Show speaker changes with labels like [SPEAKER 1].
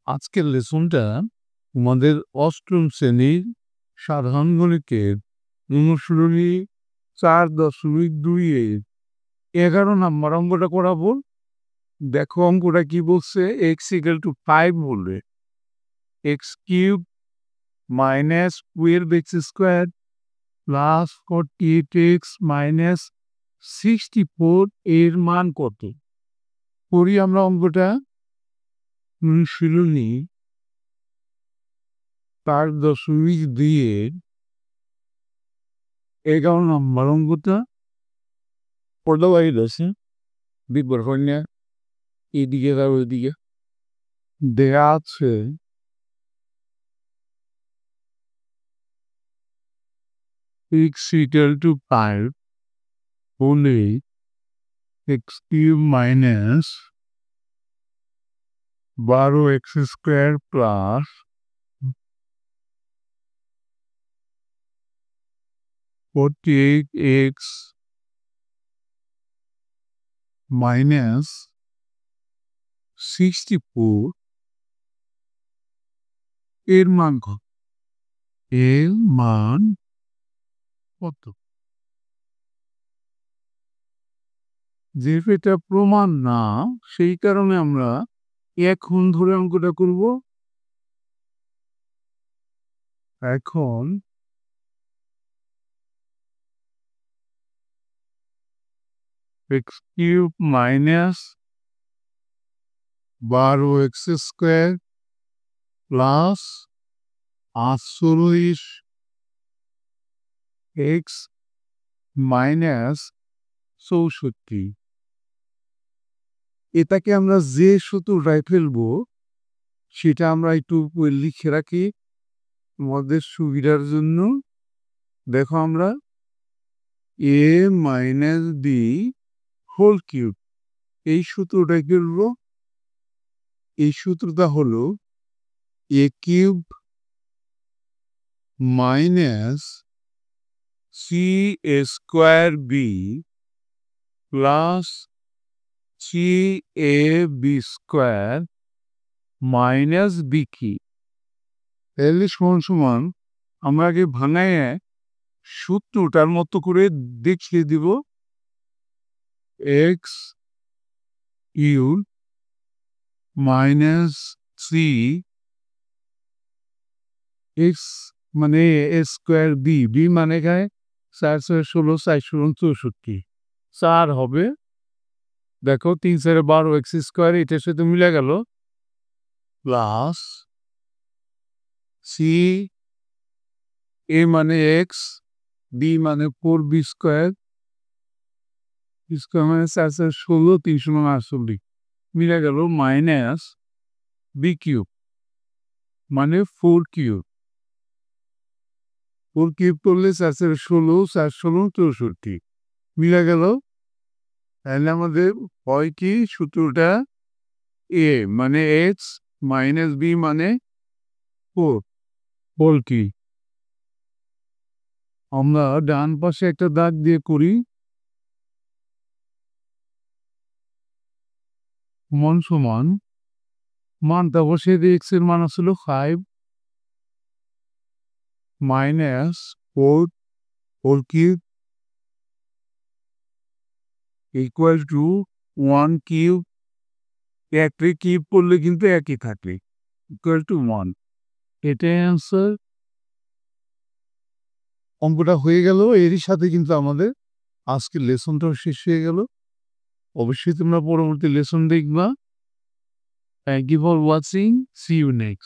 [SPEAKER 1] আজকের লেসনটা তোমাদের অষ্টম শ্রেণীর সাধারণ গণিতের অনুশীলনী 4.2 এর 11 নম্বর অঙ্কটা করাবো। দেখো অঙ্কটা কি বলছে, x=5 বলবে x³ - 12x² + 48x - 64 এর মান কত? করি আমরা অঙ্কটা। অনুশীলনী 4.2 এর 11 নম্বর অঙ্কটা পড়তে পারি আছে বিপর কন্যা এদিকে আর ওইদিকে দেয়া আছে x=5 হলে x³ - 12x² + 48x - 64 এর মান কত? এর মান কত? যেহেতু এটা প্রমাণ না, সেই কারণে আমরা এখন ধরে অঙ্কটা করব। এখন x³ - 12x² + 48x - 64 এটাকে আমরা যে সূত্রটায় ফেলবো সেটা আমরা একটু লিখে রাখি আমাদের সুবিধার জন্য। দেখো আমরা a - b হোল কিউব এই সূত্রটা ফেলব। এই সূত্রটা হলো a³ - c² b + c² bq তাহলে সমান আমরা আগে ভাঙায় সূত্রটার মতো করে দেখিয়ে দিব। x³ - 3 x মানে a² b মানে 4 × 16 4 × 64 4 হবে। দেখো 3 × 4 = 12x², এটার সাথে মিলে গেল প্লাস c a মানে x b মানে 4b² মানে 4 × 16 3 = 48 মিলে গেল মাইনাস b³ মানে 4³ করলে 4 × 16 4 × 16 64 মিলে গেল। তাহলে আমাদের হয় কি সূত্রটা a মানে x মাইনাস b মানে 4 বল কি আমরা ডান পাশে একটা দাগ দিয়ে করি সমান মানটা বসিয়ে দিয়ে x এর মান আসলো 5 মাইনাস 4³ ইকুয়াল টু 1³ একটি কিউব করলে কিন্তু একই থাকে ইকুয়াল টু 1। এটাই অ্যান্সার। অঙ্কটা হয়ে গেল। এরই সাথে কিন্তু আমাদের আজকের লেসনটাও শেষ হয়ে গেল। অবশ্যই তোমরা পরবর্তী লেসন দেখবা। Thank you for watching. See you next.